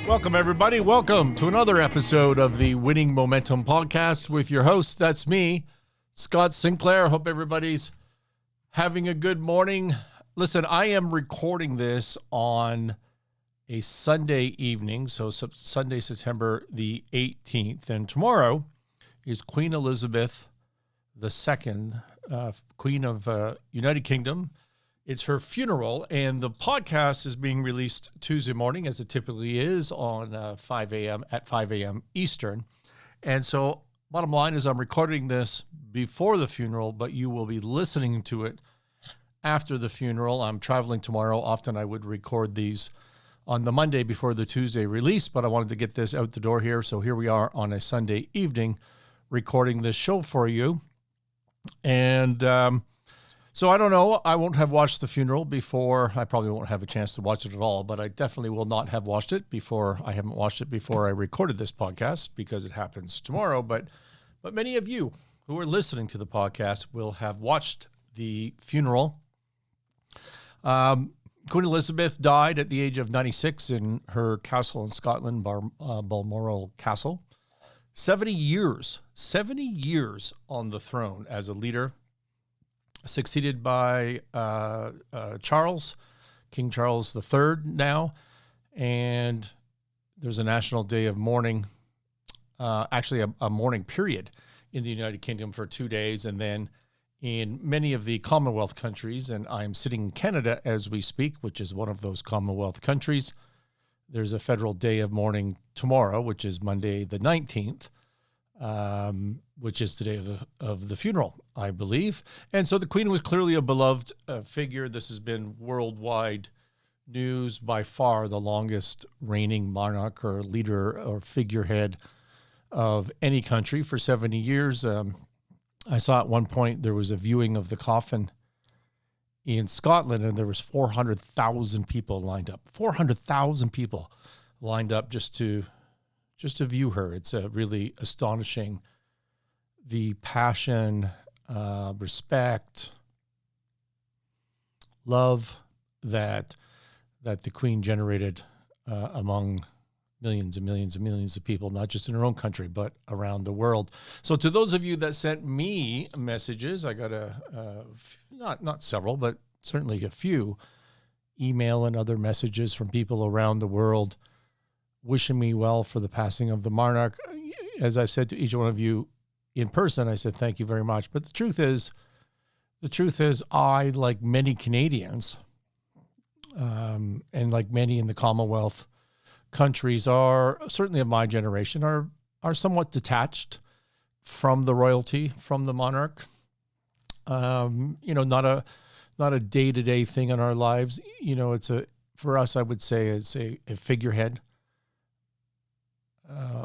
Welcome, everybody. Welcome to another episode of the Winning Momentum Podcast with your host. That's me, Scott Sinclair. Hope everybody's having a good morning. Listen, I am recording this on a Sunday evening, so Sunday, September the 18th. And tomorrow is Queen Elizabeth II, Queen of United Kingdom. It's her funeral, and the podcast is being released Tuesday morning, as it typically is, on 5 a.m. Eastern. And so, bottom line is I'm recording this before the funeral, but you will be listening to it after the funeral. I'm traveling tomorrow. Often I would record these on the Monday before the Tuesday release, but I wanted to get this out the door here. So here we are on a Sunday evening recording this show for you. And so I don't know. I won't have watched the funeral before. I probably won't have a chance to watch it at all, but I definitely will not have watched it before. I haven't watched it before I recorded this podcast because it happens tomorrow. But many of you who are listening to the podcast will have watched the funeral. Queen Elizabeth died at the age of 96 in her castle in Scotland, Balmoral Castle. 70 years on the throne as a leader. Succeeded by Charles, King Charles III now, and there's a national day of mourning, actually a mourning period in the United Kingdom for 2 days, and then in many of the Commonwealth countries, and I'm sitting in Canada as we speak, which is one of those Commonwealth countries, there's a federal day of mourning tomorrow, which is Monday the 19th, which is the day of the funeral, I believe. And so the Queen was clearly a beloved figure. This has been worldwide news, by far the longest reigning monarch or leader or figurehead of any country for 70 years. I saw at one point there was a viewing of the coffin in Scotland, and there was 400,000 people lined up. 400,000 people lined up just to view her. It's really astonishing, the passion, respect, love that the Queen generated among millions and millions and millions of people, not just in her own country, but around the world. So to those of you that sent me messages, I got not several, but certainly a few email and other messages from people around the world wishing me well for the passing of the monarch. As I've said to each one of you in person, I said, thank you very much. But the truth is I, like many Canadians, and like many in the Commonwealth countries, are certainly of my generation, are somewhat detached from the royalty, from the monarch. Not a day-to-day thing in our lives. For us, I would say it's a figurehead.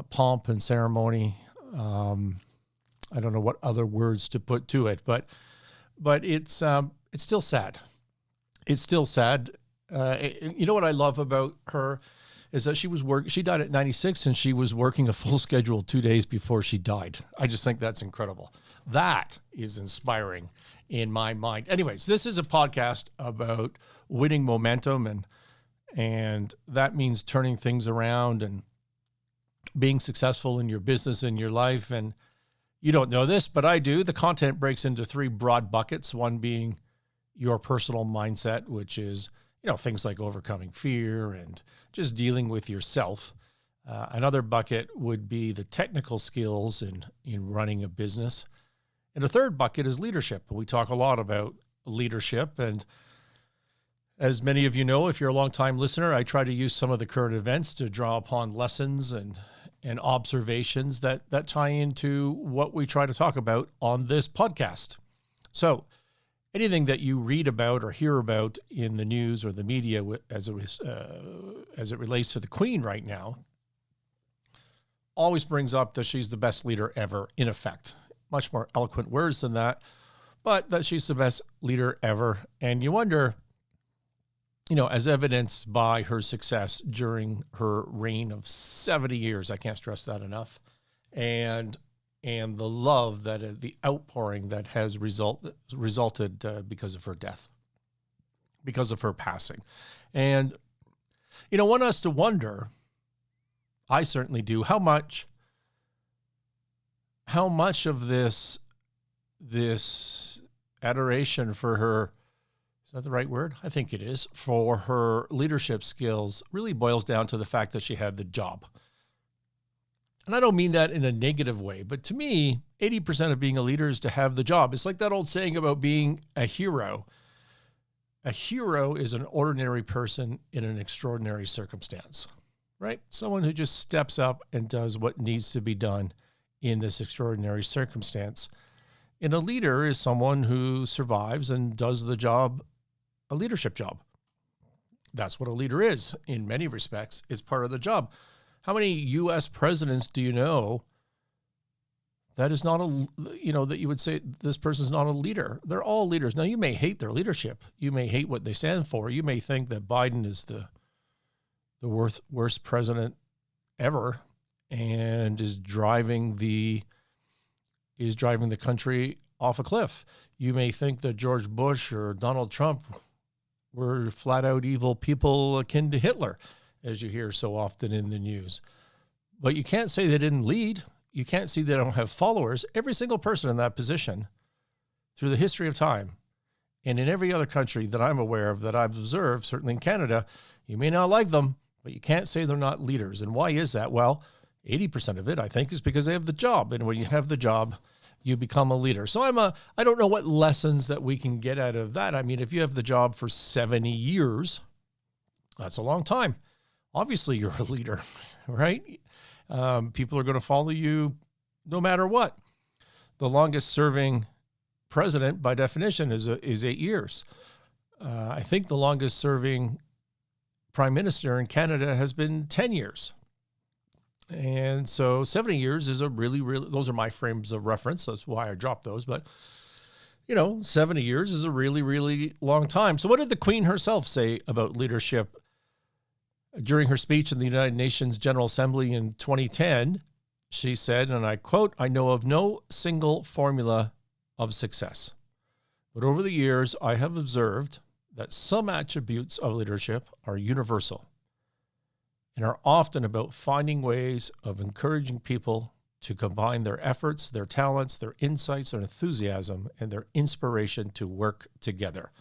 Pomp and ceremony. I don't know what other words to put to it, but it's still sad. It's still sad. You know what I love about her is that she died at 96, and she was working a full schedule 2 days before she died. I just think that's incredible. That is inspiring in my mind. Anyways, this is a podcast about winning momentum, and that means turning things around and being successful in your business and your life. And you don't know this, but I do. The content breaks into three broad buckets, one being your personal mindset, which is, things like overcoming fear and just dealing with yourself. Another bucket would be the technical skills in running a business. And a third bucket is leadership. We talk a lot about leadership. And as many of you know, if you're a longtime listener, I try to use some of the current events to draw upon lessons and observations that tie into what we try to talk about on this podcast. So anything that you read about or hear about in the news or the media as it relates to the Queen right now always brings up that she's the best leader ever, in effect. Much more eloquent words than that, but that she's the best leader ever. And you wonder, as evidenced by her success during her reign of 70 years, I can't stress that enough, and the love the outpouring that has resulted because of her death, because of her passing. And, want us to wonder, I certainly do. How much of this adoration for her, is that the right word? I think it is, for her leadership skills really boils down to the fact that she had the job. And I don't mean that in a negative way, but to me, 80% of being a leader is to have the job. It's like that old saying about being a hero. A hero is an ordinary person in an extraordinary circumstance, right? Someone who just steps up and does what needs to be done in this extraordinary circumstance. And a leader is someone who survives and does the job, a leadership job. That's what a leader is. In many respects, it's part of the job. How many U.S. presidents do you know that is not that you would say this person's not a leader? They're all leaders. Now, you may hate their leadership. You may hate what they stand for. You may think that Biden is the worst president ever and is driving the country off a cliff. You may think that George Bush or Donald Trump were flat out evil people akin to Hitler, as you hear so often in the news. But you can't say they didn't lead. You can't say they don't have followers. Every single person in that position through the history of time, and in every other country that I'm aware of that I've observed, certainly in Canada, you may not like them, but you can't say they're not leaders. And why is that? Well, 80% of it, I think, is because they have the job. And when you have the job, you become a leader. So I don't know what lessons that we can get out of that. I mean, if you have the job for 70 years, that's a long time. Obviously, you're a leader, right? People are going to follow you no matter what. The longest serving president, by definition, is 8 years. I think the longest serving prime minister in Canada has been 10 years. And so 70 years is a really, those are my frames of reference. That's why I dropped those. But, 70 years is a really, really long time. So what did the Queen herself say about leadership during her speech in the United Nations General Assembly in 2010? She said, and I quote, "I know of no single formula of success, but over the years I have observed that some attributes of leadership are universal and are often about finding ways of encouraging people to combine their efforts, their talents, their insights, their enthusiasm, and their inspiration to work together."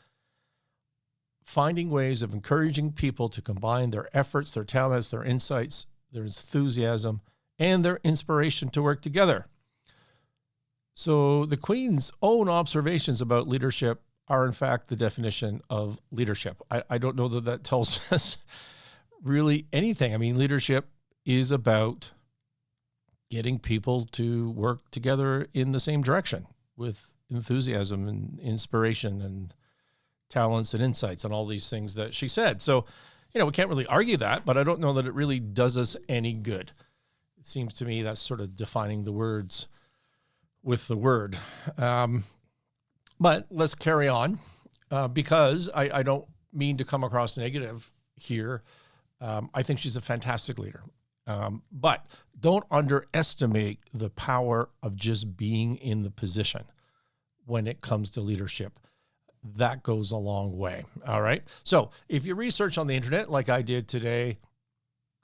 Finding ways of encouraging people to combine their efforts, their talents, their insights, their enthusiasm, and their inspiration to work together. So the Queen's own observations about leadership are, in fact, the definition of leadership. I don't know that that tells us really anything. I mean, leadership is about getting people to work together in the same direction with enthusiasm and inspiration and talents and insights and all these things that she said. So, we can't really argue that, but I don't know that it really does us any good. It seems to me that's sort of defining the words with the word. But let's carry on because I don't mean to come across negative here. I think she's a fantastic leader. But don't underestimate the power of just being in the position when it comes to leadership. That goes a long way. All right. So if you research on the internet, like I did today,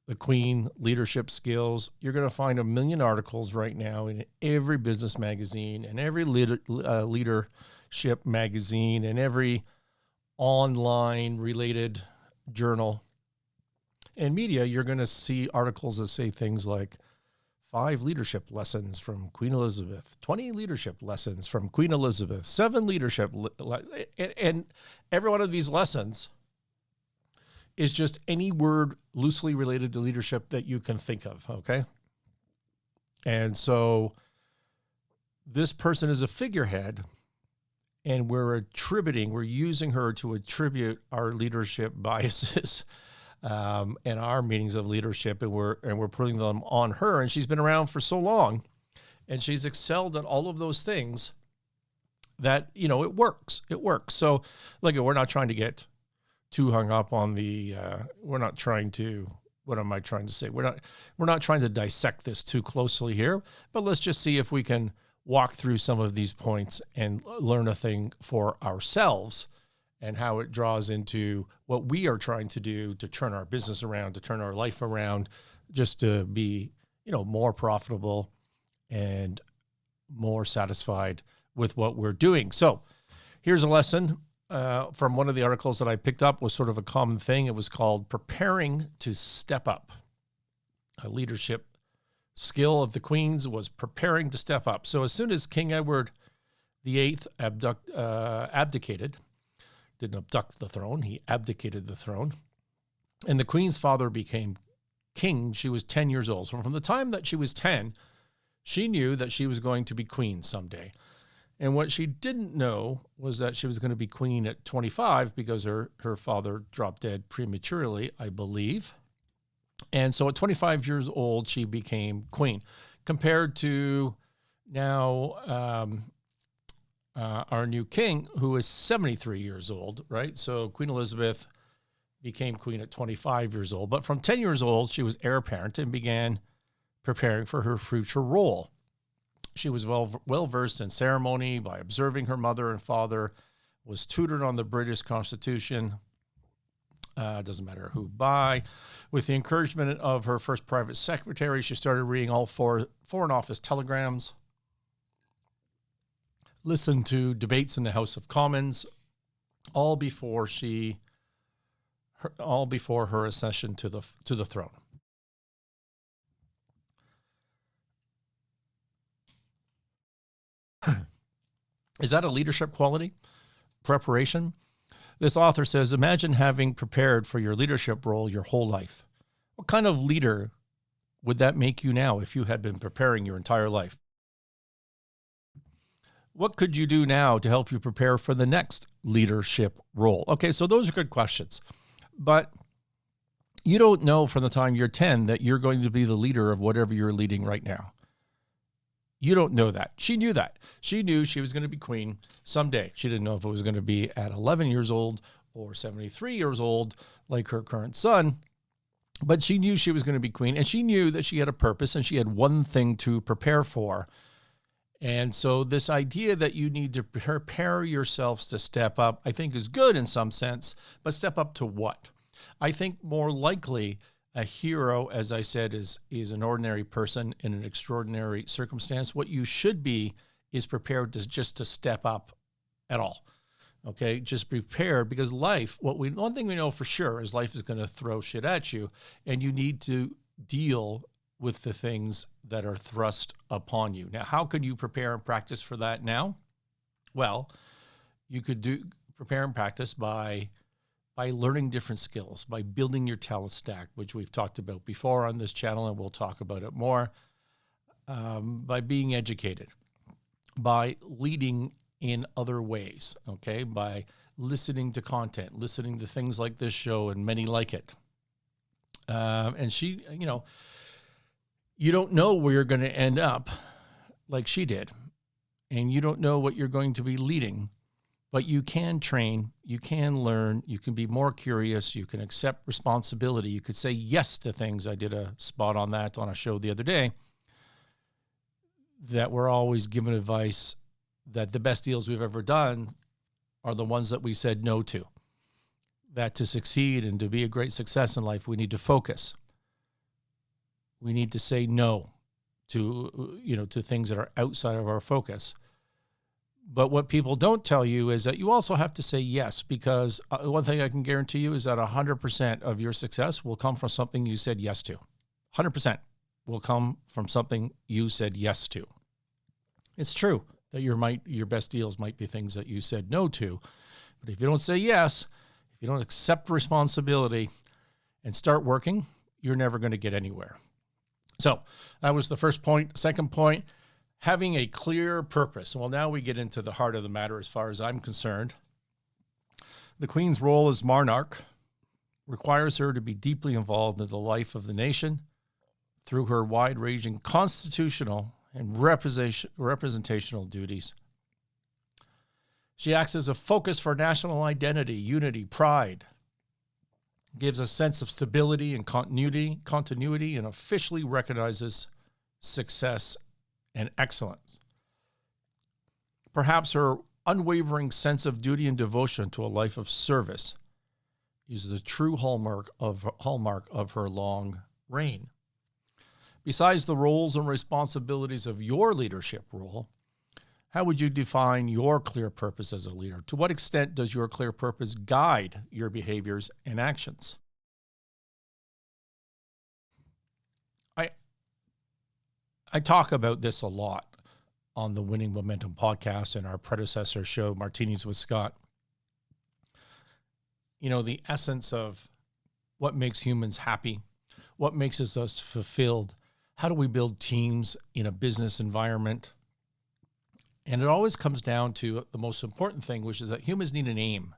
the Queen leadership skills, you're going to find a million articles right now in every business magazine and every leadership magazine and every online related journal and media. You're going to see articles that say things like 5 leadership lessons from Queen Elizabeth, 20 leadership lessons from Queen Elizabeth, 7 leadership, and every one of these lessons is just any word loosely related to leadership that you can think of, okay? And so this person is a figurehead, and we're using her to attribute our leadership biases and our meanings of leadership, and we're putting them on her. And she's been around for so long, and she's excelled at all of those things that, it works. It works. So, look, we're not trying to get too hung up on we're not trying to, what am I trying to say? We're not trying to dissect this too closely here, but let's just see if we can walk through some of these points and learn a thing for ourselves and how it draws into what we are trying to do to turn our business around, to turn our life around, just to be, more profitable and more satisfied with what we're doing. So here's a lesson from one of the articles that I picked up, was sort of a common thing. It was called Preparing to Step Up. A leadership skill of the Queen's was preparing to step up. So as soon as King Edward VIII abdicated, didn't abduct the throne, he abdicated the throne, and the Queen's father became king, she was 10 years old. So from the time that she was 10, she knew that she was going to be queen someday. And what she didn't know was that she was going to be queen at 25 because her father dropped dead prematurely, I believe. And so at 25 years old, she became queen. Compared to now our new king, who is 73 years old, right? So Queen Elizabeth became queen at 25 years old. But from 10 years old, she was heir apparent and began preparing for her future role. She was well-versed in ceremony by observing her mother and father, was tutored on the British Constitution, doesn't matter who by. With the encouragement of her first private secretary, she started reading all Foreign Office telegrams, listened to debates in the House of Commons, all before her accession to the throne. Is that a leadership quality? Preparation? This author says, imagine having prepared for your leadership role your whole life. What kind of leader would that make you now if you had been preparing your entire life? What could you do now to help you prepare for the next leadership role? Okay, so those are good questions. But you don't know from the time you're 10 that you're going to be the leader of whatever you're leading right now. You don't know that. She knew that. She knew she was going to be queen someday. She didn't know if it was going to be at 11 years old or 73 years old, like her current son. But she knew she was going to be queen, and she knew that she had a purpose and she had one thing to prepare for. And so this idea that you need to prepare yourselves to step up, I think is good in some sense, but step up to what? I think more likely a hero, as I said, is an ordinary person in an extraordinary circumstance. What you should be is prepared to step up at all. Okay, just prepared, because life, one thing we know for sure is life is going to throw shit at you, and you need to deal with the things that are thrust upon you. Now, how can you prepare and practice for that now? Well, you could prepare and practice by learning different skills, by building your talent stack, which we've talked about before on this channel, and we'll talk about it more, by being educated, by leading in other ways, okay, by listening to content, listening to things like this show and many like it. And she, you don't know where you're going to end up like she did, and you don't know what you're going to be leading. But you can train, you can learn, you can be more curious, you can accept responsibility, you could say yes to things. I did a spot on that on a show the other day, that we're always given advice that the best deals we've ever done are the ones that we said no to. That to succeed and to be a great success in life, we need to focus. We need to say no to things that are outside of our focus. But what people don't tell you is that you also have to say yes, because one thing I can guarantee you is that 100% of your success will come from something you said yes to. 100% will come from something you said yes to. It's true that your best deals might be things that you said no to, but if you don't say yes, if you don't accept responsibility and start working, you're never going to get anywhere. So that was the first point. Second point, having a clear purpose. Well, now we get into the heart of the matter as far as I'm concerned. The Queen's role as monarch requires her to be deeply involved in the life of the nation through her wide-ranging constitutional and representational duties. She acts as a focus for national identity, unity, pride, gives a sense of stability and continuity, and officially recognizes success and excellence. Perhaps her unwavering sense of duty and devotion to a life of service is the true hallmark of her long reign. Besides the roles and responsibilities of your leadership role, how would you define your clear purpose as a leader? To what extent does your clear purpose guide your behaviors and actions? I talk about this a lot on the Winning Momentum podcast and our predecessor show, Martinis with Scott. You know, the essence of what makes humans happy, what makes us fulfilled, how do we build teams in a business environment? And it always comes down to the most important thing, which is that humans need an aim.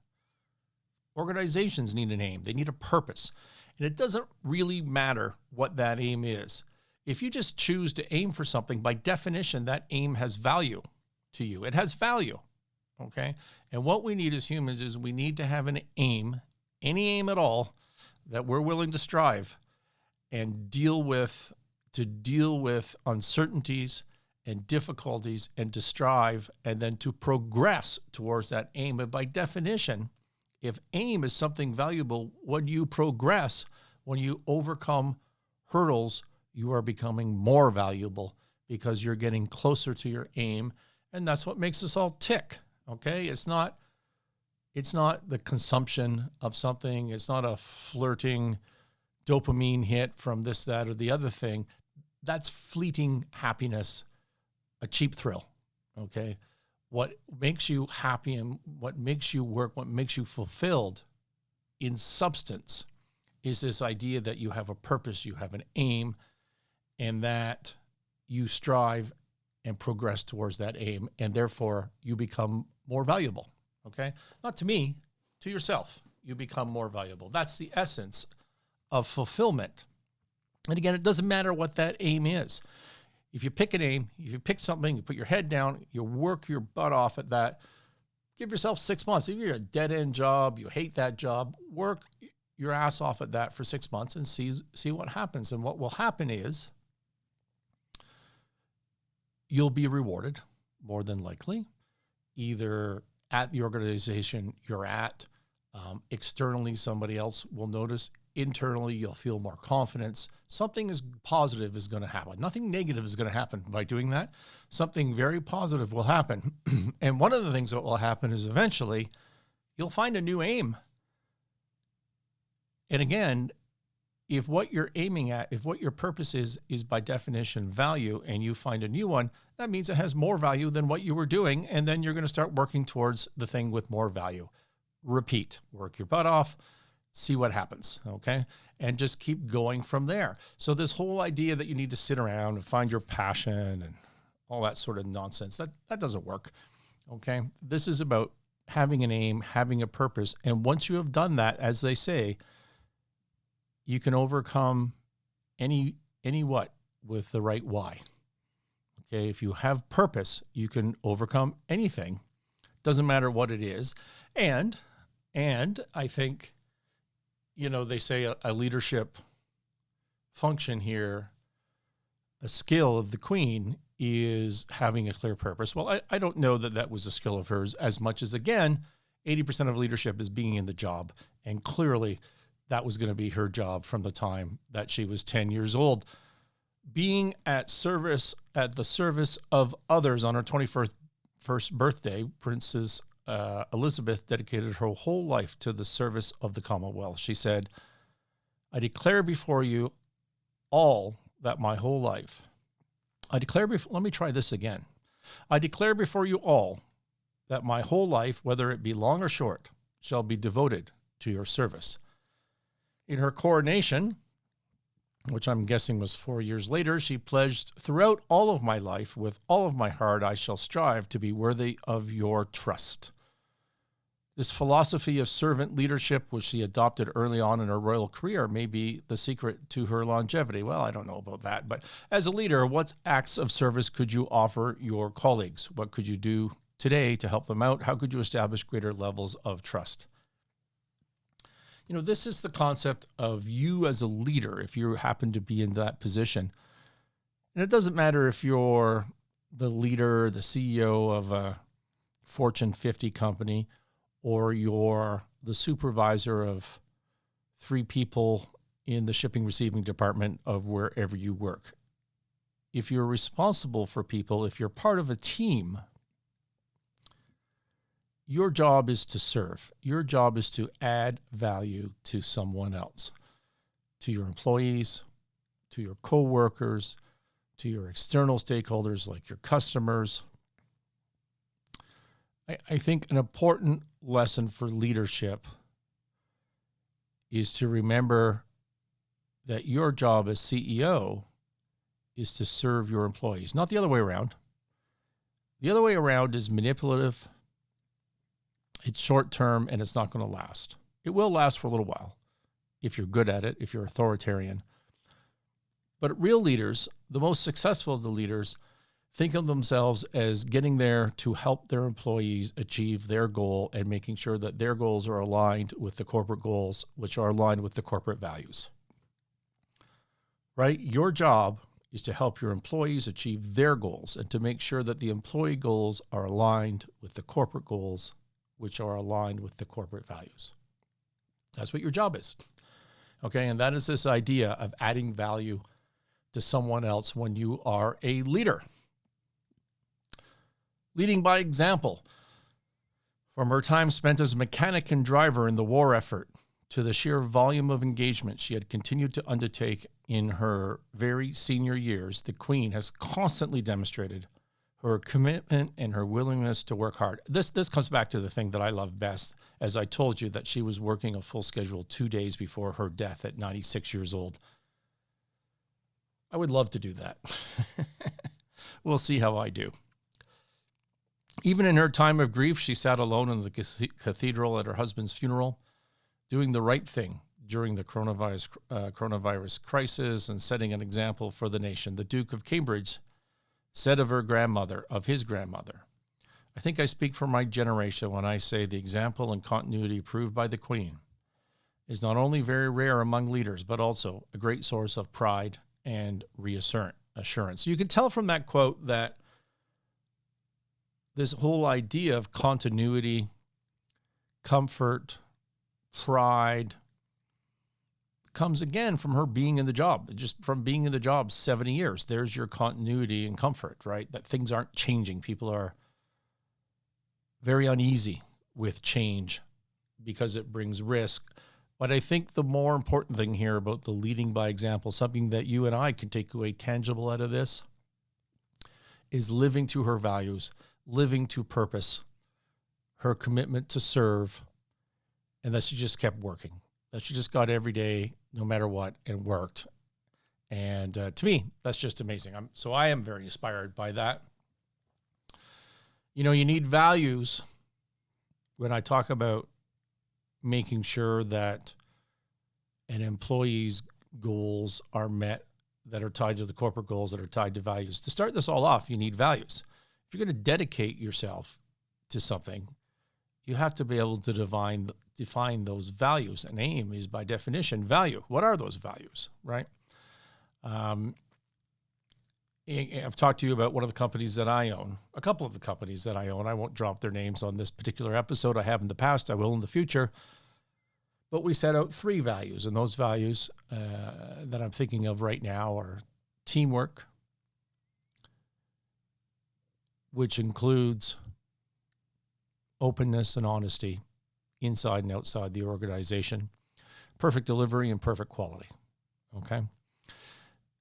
Organizations need an aim. They need a purpose. And it doesn't really matter what that aim is. If you just choose to aim for something, by definition, that aim has value to you. It has value, okay? And what we need as humans is we need to have an aim, any aim at all, that we're willing to strive and deal with uncertainties and difficulties, and to strive and then to progress towards that aim. And by definition, if aim is something valuable, when you progress, when you overcome hurdles, you are becoming more valuable because you're getting closer to your aim. And that's what makes us all tick. Okay. It's not the consumption of something. It's not a flirting dopamine hit from this, that, or the other thing. That's fleeting happiness, a cheap thrill. Okay. What makes you happy and what makes you work, what makes you fulfilled in substance is this idea that you have a purpose, you have an aim, and that you strive and progress towards that aim, and therefore you become more valuable, okay? Not to me, to yourself. You become more valuable. That's the essence of fulfillment. And again, it doesn't matter what that aim is. If you pick an aim, if you pick something, you put your head down, you work your butt off at that, give yourself 6 months. If you're a dead-end job, you hate that job, work your ass off at that for 6 months and see what happens. And what will happen is you'll be rewarded, more than likely, either at the organization you're at, externally somebody else will notice, internally you'll feel more confidence. Something is positive is going to happen. Nothing negative is going to happen by doing that. Something very positive will happen. And one of the things that will happen is eventually you'll find a new aim. And again, if what you're aiming at, if what your purpose is by definition value, and you find a new one, that means it has more value than what you were doing. And then you're going to start working towards the thing with more value. Repeat, work your butt off, see what happens, okay? And just keep going from there. So this whole idea that you need to sit around and find your passion and all that sort of nonsense, that doesn't work, okay? This is about having an aim, having a purpose. And once you have done that, as they say, you can overcome any what with the right why. Okay, if you have purpose, you can overcome anything. Doesn't matter what it is. And I think, they say a leadership function here, a skill of the Queen is having a clear purpose. Well, I don't know that was a skill of hers as much as, again, 80% of leadership is being in the job. And clearly that was going to be her job from the time that she was 10 years old. Being at the service of others. On her 21st birthday, Princess Elizabeth dedicated her whole life to the service of the Commonwealth. She said, I declare before you all that my whole life, let me try this again. I declare before you all that my whole life, whether it be long or short, shall be devoted to your service. In her coronation, which I'm guessing was 4 years later, she pledged, throughout all of my life, with all of my heart, I shall strive to be worthy of your trust. This philosophy of servant leadership, which she adopted early on in her royal career, may be the secret to her longevity. Well, I don't know about that, but as a leader, what acts of service could you offer your colleagues? What could you do today to help them out? How could you establish greater levels of trust? This is the concept of you as a leader, if you happen to be in that position. And it doesn't matter if you're the leader, the CEO of a Fortune 50 company, or you're the supervisor of 3 people in the shipping receiving department of wherever you work. if you're responsible for people, if you're part of a team, your job is to serve. Your job is to add value to someone else, to your employees, to your coworkers, to your external stakeholders like your customers. I think an important lesson for leadership is to remember that your job as CEO is to serve your employees, not the other way around. The other way around is manipulative. It's short-term, and it's not going to last. It will last for a little while if you're good at it, if you're authoritarian. But real leaders, the most successful of the leaders, think of themselves as getting there to help their employees achieve their goal and making sure that their goals are aligned with the corporate goals, which are aligned with the corporate values. Right? Your job is to help your employees achieve their goals and to make sure that the employee goals are aligned with the corporate goals, which are aligned with the corporate values. That's what your job is. Okay, and that is this idea of adding value to someone else when you are a leader. Leading by example. From her time spent as a mechanic and driver in the war effort to the sheer volume of engagement she had continued to undertake in her very senior years, the Queen has constantly demonstrated her commitment and her willingness to work hard. This comes back to the thing that I love best. As I told you, that she was working a full schedule 2 days before her death at 96 years old. I would love to do that. We'll see how I do. Even in her time of grief, she sat alone in the cathedral at her husband's funeral, doing the right thing during the coronavirus crisis and setting an example for the nation. The Duke of Cambridge said of his grandmother, "I think I speak for my generation when I say the example and continuity proved by the Queen is not only very rare among leaders, but also a great source of pride and reassurance." You can tell from that quote that this whole idea of continuity, comfort, pride comes again from her being in the job, just from being in the job 70 years. There's your continuity and comfort, right? That things aren't changing. People are very uneasy with change because it brings risk. But I think the more important thing here about the leading by example, something that you and I can take away tangible out of this, is living to her values, living to purpose, her commitment to serve, and that she just kept working, that she just got every day, no matter what, and worked. And to me, that's just amazing. I am very inspired by that. You know, you need values when I talk about making sure that an employee's goals are met that are tied to the corporate goals, that are tied to values. To start this all off, you need values. If you're going to dedicate yourself to something, you have to be able to define those values. And aim is, by definition, value. What are those values, right? I've talked to you about one of the companies that I own, a couple of the companies that I own. I won't drop their names on this particular episode. I have in the past. I will in the future. But we set out 3 values, and those values that I'm thinking of right now are teamwork, which includes openness and honesty inside and outside the organization, perfect delivery, and perfect quality, okay?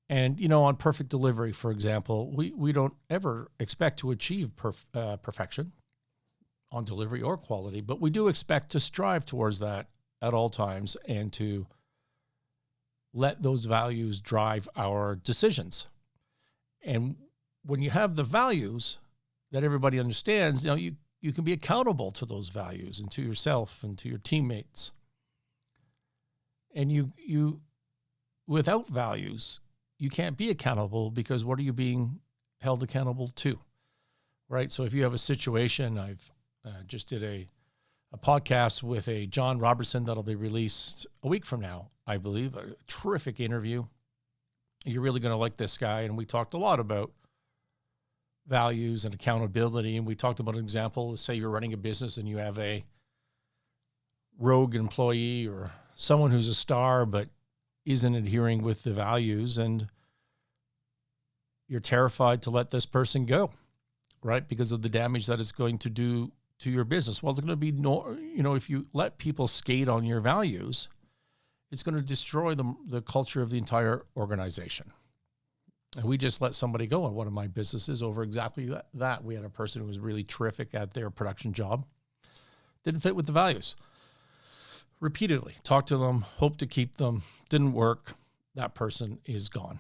And, you know, on perfect delivery, for example, we don't ever expect to achieve perfection on delivery or quality, but we do expect to strive towards that at all times and to let those values drive our decisions. And when you have the values that everybody understands, you know, you can be accountable to those values and to yourself and to your teammates. And you without values, you can't be accountable, because what are you being held accountable to, right? So if you have a situation, I've just did a podcast with a John Robertson that'll be released a week from now, I believe. A terrific interview. You're really going to like this guy. And we talked a lot about values and accountability. And we talked about an example. Say you're running a business and you have a rogue employee or someone who's a star but isn't adhering with the values. And you're terrified to let this person go, right? Because of the damage that it's going to do to your business. Well, it's going to be if you let people skate on your values, it's going to destroy the culture of the entire organization. And we just let somebody go in one of my businesses over exactly that. We had a person who was really terrific at their production job, didn't fit with the values. Repeatedly talked to them, hoped to keep them, didn't work. That person is gone.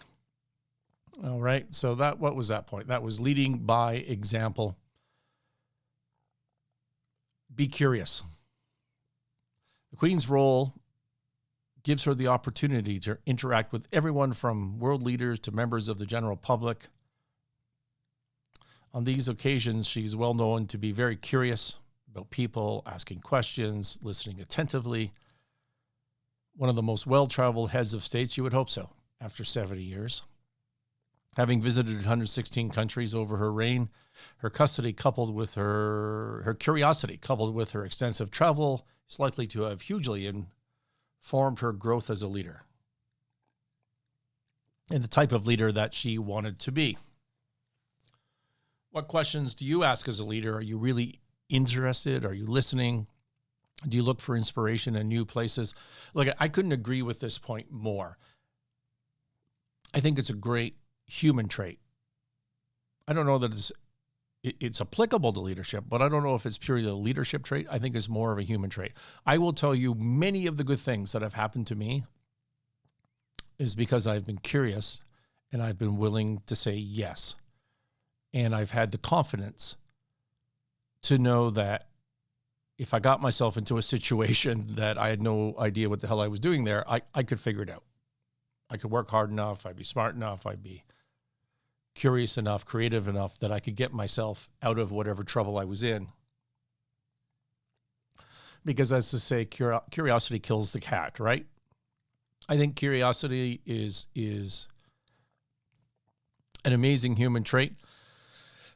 All right. So what was that point? That was leading by example. Be curious. The Queen's role gives her the opportunity to interact with everyone from world leaders to members of the general public. On these occasions, she's well known to be very curious about people, asking questions, listening attentively. One of the most well-traveled heads of states, you would hope so, after 70 years. Having visited 116 countries over her reign, her curiosity coupled with her extensive travel is likely to have hugely informed her growth as a leader and the type of leader that she wanted to be. What questions do you ask as a leader? Are you really interested? Are you listening? Do you look for inspiration in new places? Look, I couldn't agree with this point more. I think it's a great human trait. I don't know that it's applicable to leadership, but I don't know if it's purely a leadership trait. I think it's more of a human trait. I will tell you many of the good things that have happened to me is because I've been curious and I've been willing to say yes. And I've had the confidence to know that if I got myself into a situation that I had no idea what the hell I was doing there, I could figure it out. I could work hard enough. I'd be smart enough. I'd be curious enough, creative enough that I could get myself out of whatever trouble I was in. Because as to say, curiosity kills the cat, right? I think curiosity is an amazing human trait.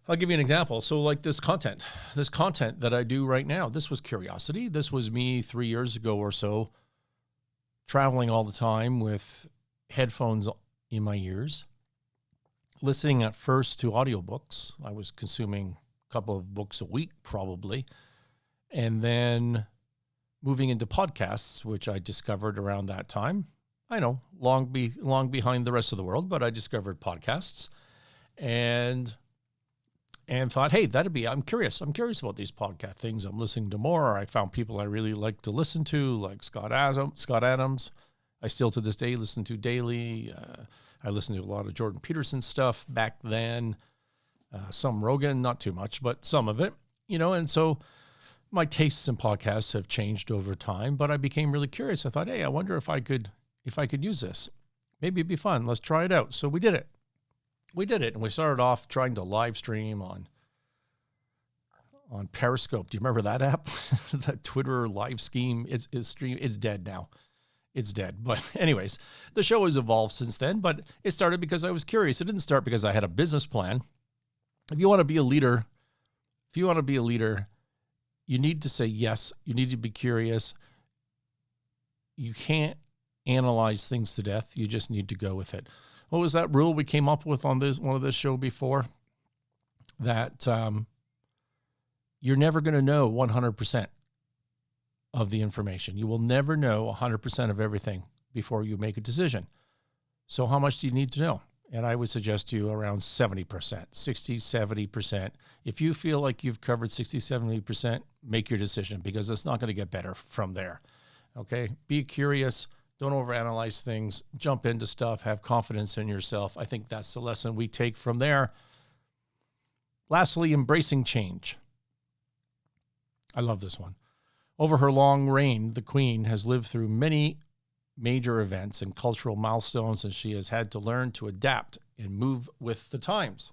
I'll give you an example. So like this content that I do right now, this was curiosity. This was me 3 years ago or so, traveling all the time with headphones in my ears, listening at first to audiobooks. I was consuming a couple of books a week probably, and then moving into podcasts, which I discovered around that time. I know, long behind the rest of the world, but I discovered podcasts and thought, hey, I'm curious about these podcast things. I'm listening to more. I found people I really like to listen to, like Scott Adams. I still to this day listen to daily. I listened to a lot of Jordan Peterson stuff back then. Some Rogan, not too much, but some of it, and so my tastes in podcasts have changed over time, but I became really curious. I thought, hey, I wonder if I could use this. Maybe it'd be fun. Let's try it out. So we did it. And we started off trying to live stream on Periscope. Do you remember that app? That Twitter live scheme is stream. It's dead now. It's dead. But anyways, the show has evolved since then, but it started because I was curious. It didn't start because I had a business plan. If you want to be a leader, you need to say yes. You need to be curious. You can't analyze things to death. You just need to go with it. What was that rule we came up with on one of this show before? That you're never going to know 100% of the information. You will never know 100% of everything before you make a decision. So how much do you need to know? And I would suggest to you around 70%, 60, 70%. If you feel like you've covered 60, 70%, make your decision because it's not going to get better from there. Okay? Be curious. Don't overanalyze things. Jump into stuff. Have confidence in yourself. I think that's the lesson we take from there. Lastly, embracing change. I love this one. Over her long reign, the Queen has lived through many major events and cultural milestones, and she has had to learn to adapt and move with the times.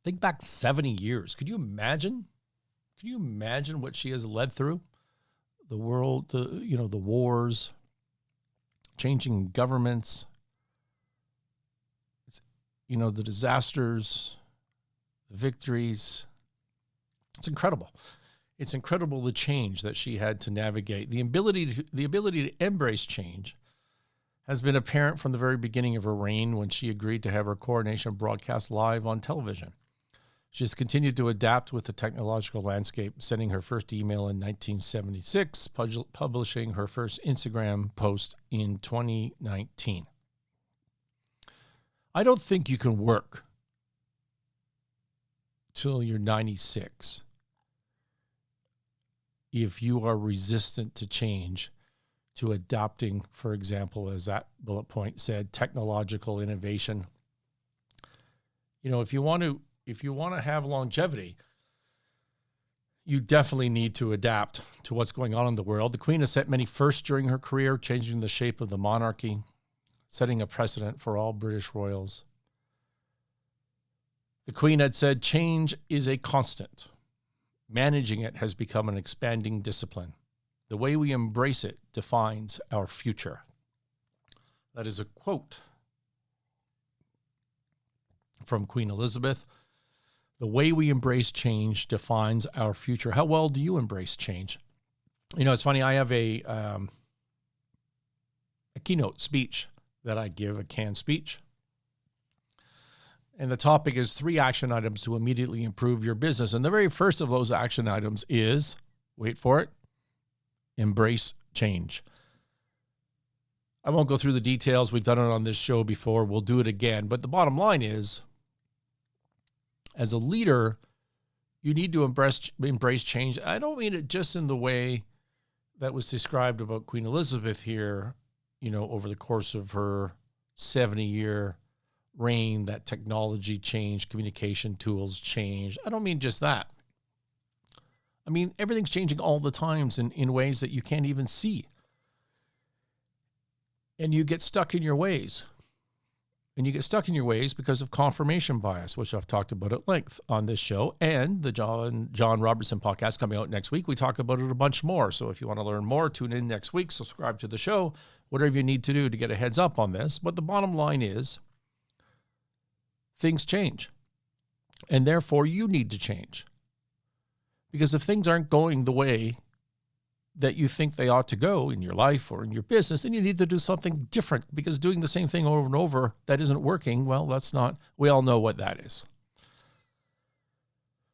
Think back 70 years. Could you imagine? Could you imagine what she has led through? The world, the wars, changing governments, the disasters, the victories. It's incredible. It's incredible the change that she had to navigate. The ability to embrace change has been apparent from the very beginning of her reign when she agreed to have her coronation broadcast live on television. She has continued to adapt with the technological landscape, sending her first email in 1976, publishing her first Instagram post in 2019. I don't think you can work till you're 96 if you are resistant to change, to adopting, for example, as that bullet point said, technological innovation. You know, if you want to have longevity, you definitely need to adapt to what's going on in the world. The Queen has set many firsts during her career, changing the shape of the monarchy, setting a precedent for all British royals. The Queen had said, change is a constant. Managing it has become an expanding discipline. The way we embrace it defines our future. That is a quote from Queen Elizabeth. The way we embrace change defines our future. How well do you embrace change? You know, it's funny. I have a keynote speech that I give, a canned speech. And the topic is 3 action items to immediately improve your business. And the very first of those action items is, wait for it, embrace change. I won't go through the details. We've done it on this show before. We'll do it again. But the bottom line is, as a leader, you need to embrace change. I don't mean it just in the way that was described about Queen Elizabeth here, you know, over the course of her 70-year reign, that technology changed, communication tools changed. I don't mean just that. I mean, everything's changing all the times in ways that you can't even see. And you get stuck in your ways. And you get stuck in your ways because of confirmation bias, which I've talked about at length on this show. And the John Robertson podcast coming out next week, we talk about it a bunch more. So if you want to learn more, tune in next week, subscribe to the show, whatever you need to do to get a heads up on this. But the bottom line is, things change. And therefore, you need to change. Because if things aren't going the way that you think they ought to go in your life or in your business, then you need to do something different, because doing the same thing over and over that isn't working, well, that's not, we all know what that is.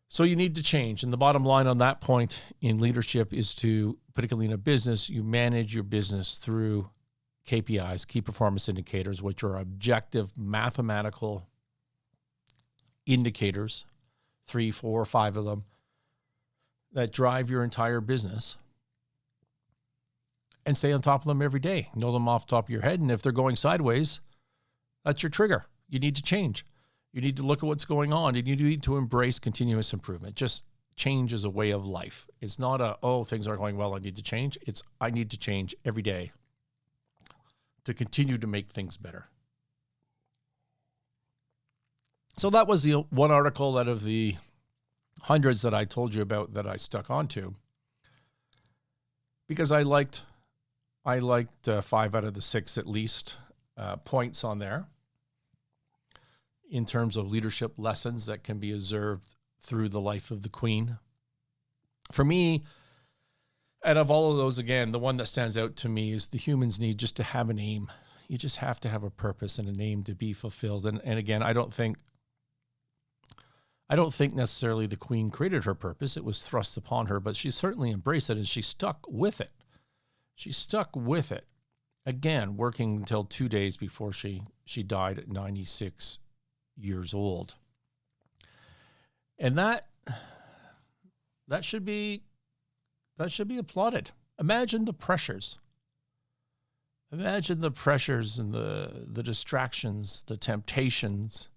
So you need to change. And the bottom line on that point in leadership is to, particularly in a business, you manage your business through KPIs, key performance indicators, which are objective mathematical indicators, 3, 4, 5 of them, that drive your entire business, and stay on top of them every day. Know them off the top of your head. And if they're going sideways, that's your trigger. You need to change. You need to look at what's going on, and you need to embrace continuous improvement. Just change is a way of life. It's not things aren't going well, I need to change. It's, I need to change every day to continue to make things better. So that was the one article out of the hundreds that I told you about that I stuck onto, because I liked 5 out of the 6 at least points on there in terms of leadership lessons that can be observed through the life of the Queen. For me, out of all of those, again, the one that stands out to me is the humans need just to have an aim. You just have to have a purpose and an aim to be fulfilled. And again, I don't think necessarily the Queen created her purpose. It was thrust upon her, but she certainly embraced it, and she stuck with it. She stuck with it. Again, working until 2 days before she died at 96 years old. And that should be applauded. Imagine the pressures. Imagine the pressures and the distractions, the temptations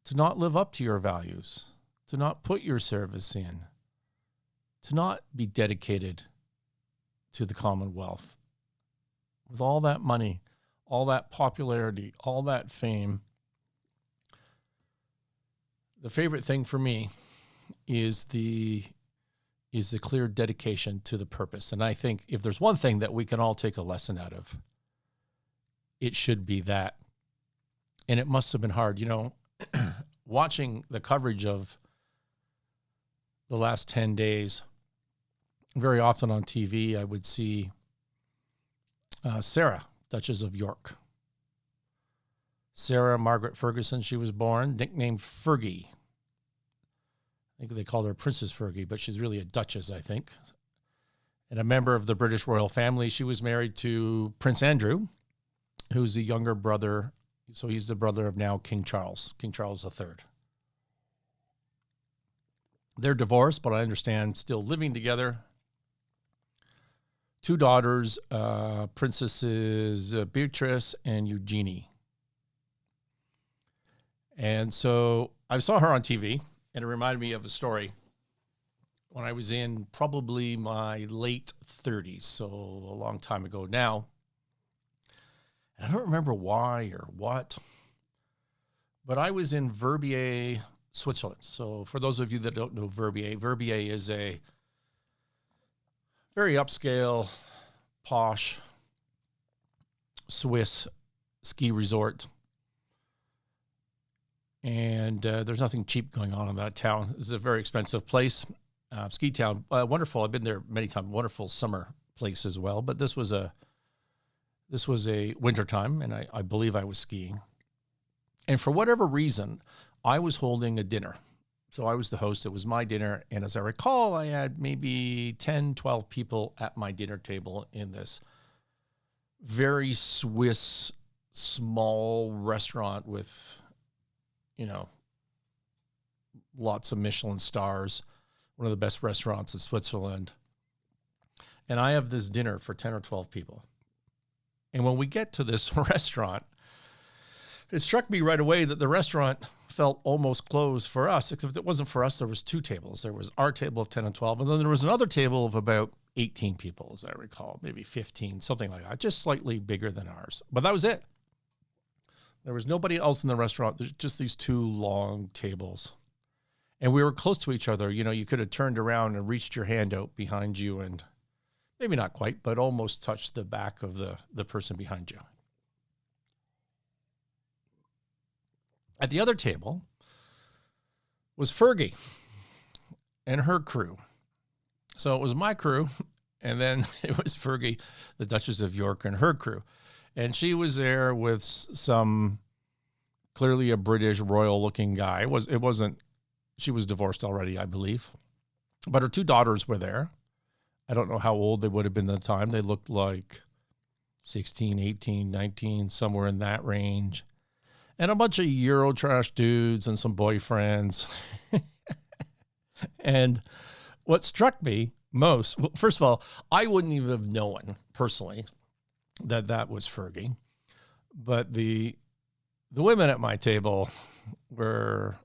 to not live up to your values, to not put your service in, to not be dedicated to the Commonwealth. With all that money, all that popularity, all that fame, the favorite thing for me is the clear dedication to the purpose. And I think if there's one thing that we can all take a lesson out of, it should be that. And it must have been hard, watching the coverage of the last 10 days. Very often on TV, I would see Sarah Duchess of York. Sarah Margaret Ferguson, she was born, nicknamed Fergie. I think they called her Princess Fergie, but she's really a duchess, I think. And a member of the British royal family. She was married to Prince Andrew, who's the younger brother. So he's the brother of now King Charles III. They're divorced, but I understand still living together. 2 daughters, Princesses Beatrice and Eugenie. And so I saw her on TV, and it reminded me of a story when I was in probably my late 30s, so a long time ago now. And I don't remember why or what, but I was in Verbier, Switzerland. So for those of you that don't know Verbier is a very upscale, posh Swiss ski resort. And there's nothing cheap going on in that town. It's a very expensive place, ski town. Wonderful. I've been there many times. Wonderful summer place as well. But this was a winter time, and I believe I was skiing. And for whatever reason, I was holding a dinner. So I was the host. It was my dinner. And as I recall, I had maybe 10, 12 people at my dinner table in this very Swiss small restaurant with, lots of Michelin stars, one of the best restaurants in Switzerland. And I have this dinner for 10 or 12 people. And when we get to this restaurant, it struck me right away that the restaurant felt almost closed for us, except it wasn't for us. There was 2 tables. There was our table of 10 and 12, and then there was another table of about 18 people, as I recall, maybe 15, something like that, just slightly bigger than ours. But that was it. There was nobody else in the restaurant. There's just these 2 long tables. And we were close to each other. You could have turned around and reached your hand out behind you and maybe not quite, but almost touched the back of the person behind you. At the other table was Fergie and her crew. So it was my crew, and then it was Fergie, the Duchess of York, and her crew. And she was there with some clearly a British royal-looking guy. She was divorced already, I believe. But her 2 daughters were there. I don't know how old they would have been at the time. They looked like 16, 18, 19, somewhere in that range. And a bunch of Eurotrash dudes and some boyfriends. And what struck me most, well, first of all, I wouldn't even have known personally that was Fergie. But the women at my table were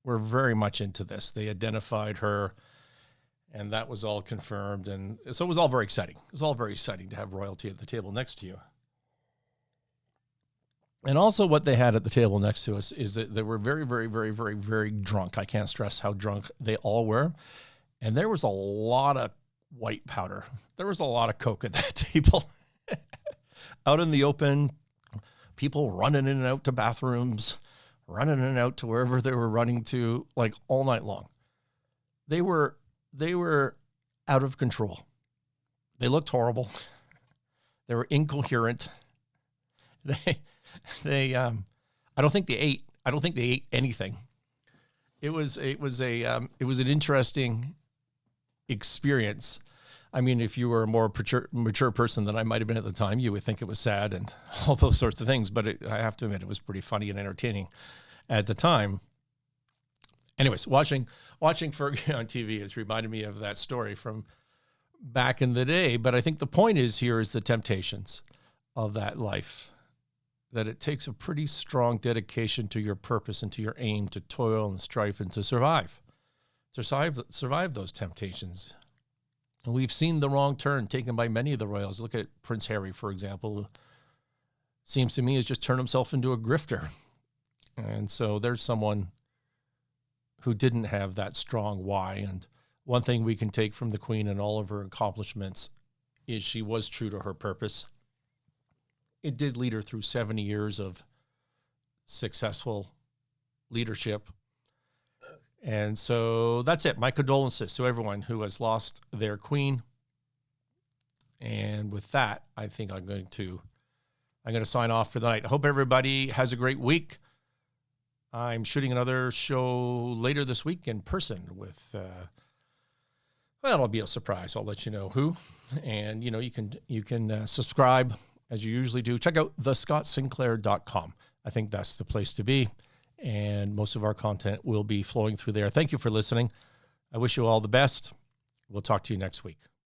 very much into this. They identified her, and that was all confirmed. And so it was all very exciting. It was all very exciting to have royalty at the table next to you. And also what they had at the table next to us is that they were very, very, very, very, very drunk. I can't stress how drunk they all were. And there was a lot of white powder. There was a lot of coke at that table. Out in the open, people running in and out to bathrooms, running in and out to wherever they were running to, like all night long. They were out of control. They looked horrible. They were incoherent. I don't think they ate. I don't think they ate anything. It was an interesting experience. I mean, if you were a more mature person than I might have been at the time, you would think it was sad and all those sorts of things. But I have to admit, it was pretty funny and entertaining at the time. Anyways, watching Fergie on TV has reminded me of that story from back in the day. But I think the point is the temptations of that life, that it takes a pretty strong dedication to your purpose and to your aim to toil and strive and to survive those temptations. And we've seen the wrong turn taken by many of the royals. Look at Prince Harry, for example, who seems to me has just turned himself into a grifter. And so there's someone who didn't have that strong why. And one thing we can take from the Queen and all of her accomplishments is she was true to her purpose. It did lead her through 70 years of successful leadership. And so that's it. My condolences to everyone who has lost their queen. And with that, I think I'm going to I'm going to sign off for the night. I hope everybody has a great week. I'm shooting another show later this week in person with, well, it'll be a surprise. I'll let you know who. And, you know, you can subscribe as you usually do. Check out thescottsinclair.com. I think that's the place to be. And most of our content will be flowing through there. Thank you for listening. I wish you all the best. We'll talk to you next week.